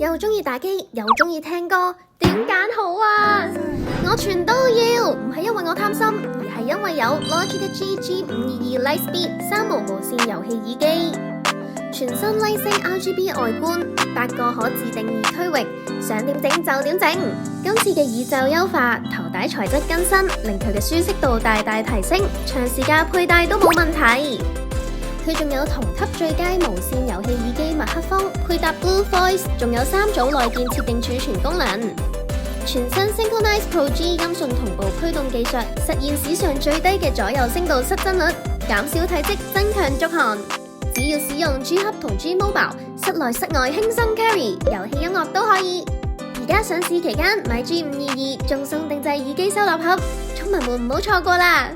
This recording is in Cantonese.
又中意打機，又中意聽歌，點揀好啊？我全都要，唔係因為我貪心，而係因為有 Logitech GG522 Lightspeed 3無無線遊戲耳機，全新 Lightning RGB 外觀，8個可自定義區域，想點整就點整。今次嘅耳罩優化，頭帶材質更新，令佢嘅舒適度大大提升，長時間佩戴都冇問題。佢仲有同級最佳無線遊戲耳機麥克風，配搭 Blue Voice， 仲有3組內建設定儲存功能。全新 Synchronize Pro G 音訊同步驅動技術，實現史上最低嘅左右聲道失真率，減少體積，增強觸感。只要使用 G Hub 同 G Mobile， 室內室外輕鬆 carry， 遊戲音樂都可以。而家上市期間買 G522，仲送定製耳機收納盒，聰民們唔好錯過啦！